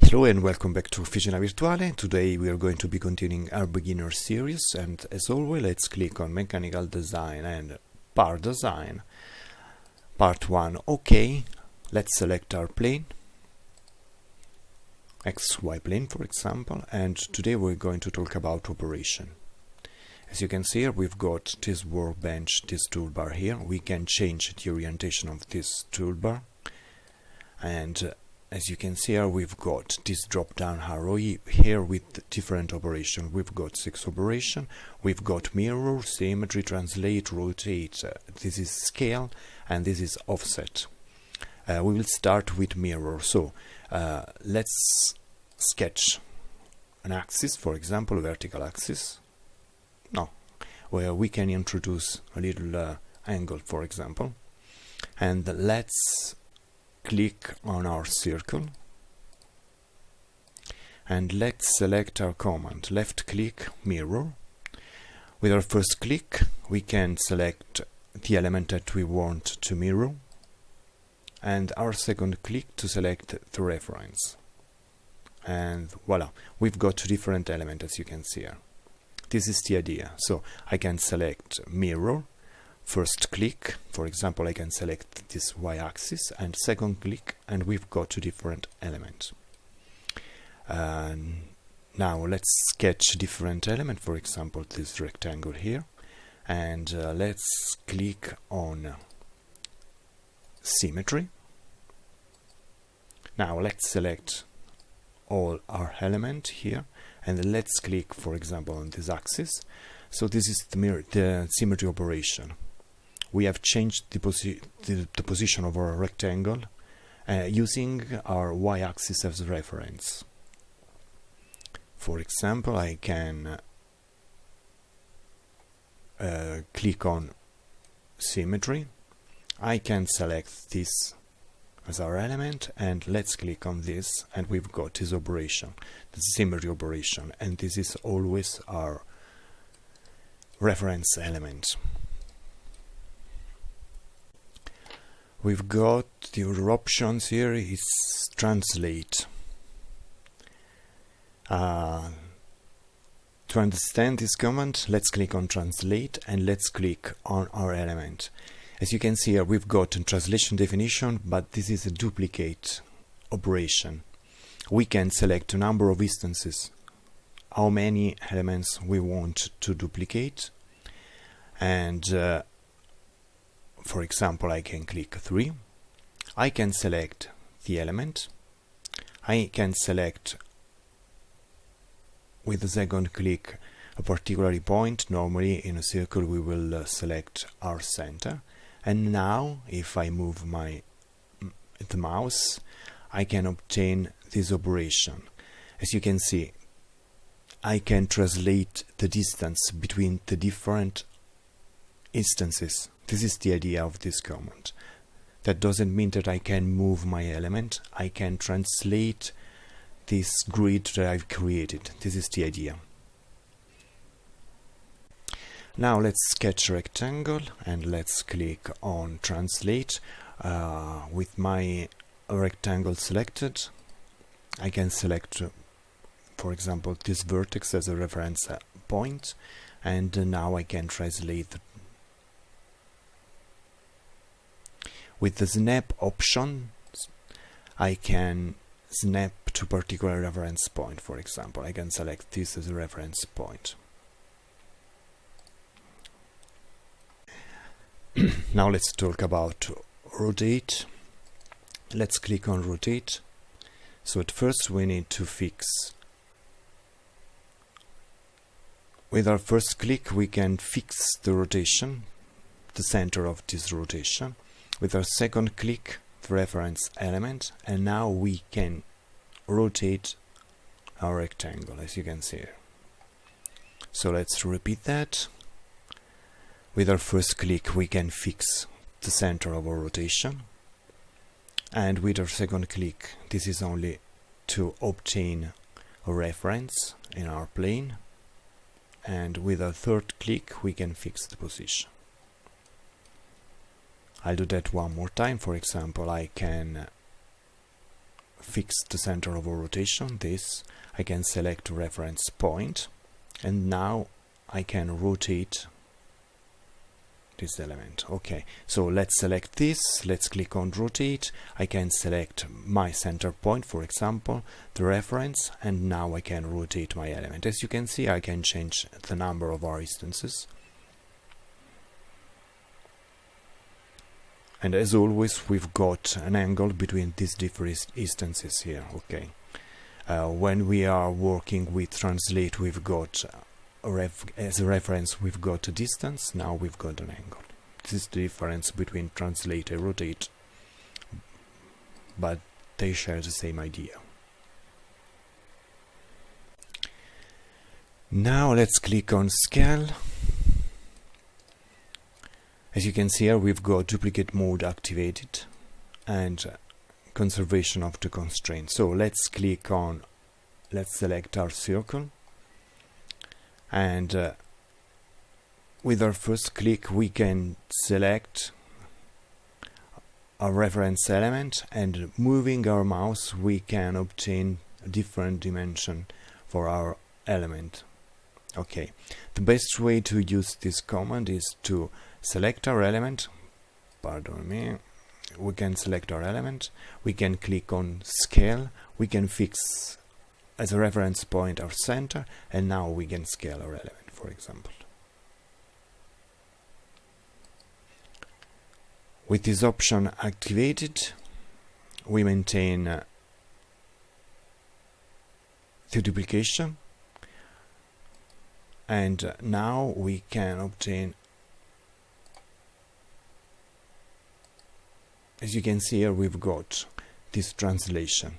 Hello and welcome back to Ficina Virtuale. Today we are going to be continuing our beginner series, and as always let's click on Mechanical Design and Part Design. Part 1, OK. Let's select our plane, XY plane for example, and today we're going to talk about operation. As you can see here, we've got this workbench, this toolbar here. We can change the orientation of this toolbar, and as you can see here, we've got this drop-down arrow here with different operations. We've got 6 operations. We've got mirror, symmetry, translate, rotate. This is scale, and this is offset. We will start with mirror. So let's sketch an axis, for example, a vertical axis. No, where we can introduce a little angle, for example, and let's click on our circle and let's select our command, left click mirror. With our first click we can select the element that we want to mirror, and our second click to select the reference, and voila, we've got 2 different elements as you can see here. This is the idea. So I can select mirror, first click, for example, I can select this y-axis, and second click, and we've got 2 different elements. Now let's sketch a different element, for example, this rectangle here, and let's click on Symmetry. Now let's select all our elements here, and let's click, for example, on this axis. So this is the symmetry operation. We have changed the position of our rectangle using our y-axis as reference. For example, I can click on Symmetry. I can select this as our element, and let's click on this, and we've got this operation, the symmetry operation, and this is always our reference element. We've got the other options here is translate. To understand this command, let's click on translate and let's click on our element. As you can see here, we've got a translation definition, but this is a duplicate operation. We can select a number of instances, how many elements we want to duplicate, and for example, I can click 3. I can select the element. I can select with the second click a particular point. Normally in a circle we will select our center. And now if I move the mouse, I can obtain this operation. As you can see, I can translate the distance between the different instances. This is the idea of this command. That doesn't mean that I can move my element. I can translate this grid that I've created. This is the idea. Now let's sketch a rectangle and let's click on Translate. With my rectangle selected, I can select, for example, this vertex as a reference point, and now I can translate. With the snap option, I can snap to particular reference point. For example, I can select this as a reference point. Now let's talk about rotate. Let's click on rotate. So at first we need to fix. With our first click we can fix the rotation, the center of this rotation. With our second click, the reference element, and now we can rotate our rectangle, as you can see here. So let's repeat that. With our first click we can fix the center of our rotation, and with our second click, this is only to obtain a reference in our plane, and with our third click we can fix the position. I'll do that one more time. For example, I can fix the center of rotation, this, I can select reference point, and now I can rotate this element. Okay, so let's select this, let's click on rotate, I can select my center point, for example, the reference, and now I can rotate my element. As you can see, I can change the number of our instances. And as always, we've got an angle between these different instances here. Okay, when we are working with translate, we've got as a reference we've got a distance, now we've got an angle. This is the difference between translate and rotate, but they share the same idea. Now let's click on scale. As you can see here, we've got duplicate mode activated and conservation of the constraint. So let's select our circle, and with our first click we can select a reference element, and moving our mouse we can obtain a different dimension for our element. Okay, the best way to use this command is to select our element, we can select our element, we can click on scale, we can fix as a reference point our center, and now we can scale our element, for example. With this option activated, we maintain the duplication, and now we can obtain, as you can see here, we've got this translation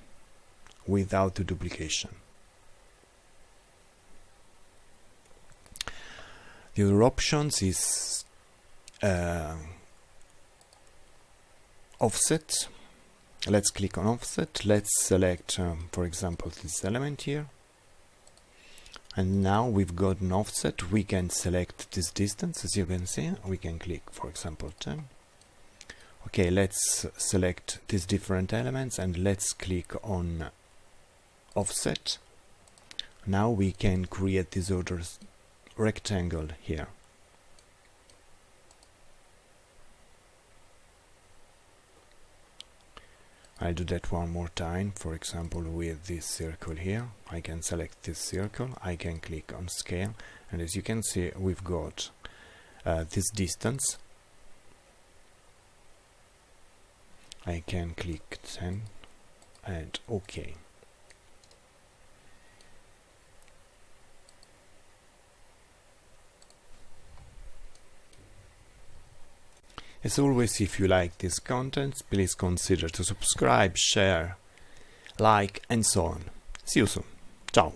without the duplication. The other options is offset. Let's click on offset. Let's select, for example, this element here. And now we've got an offset. We can select this distance, as you can see. We can click, for example, 10. Okay, let's select these different elements and let's click on offset. Now we can create this other rectangle here. I'll do that one more time. For example, with this circle here, I can select this circle, I can click on scale, and as you can see, we've got this distance. I can click 10 and OK. As always, if you like this content, please consider to subscribe, share, like, and so on. See you soon. Ciao.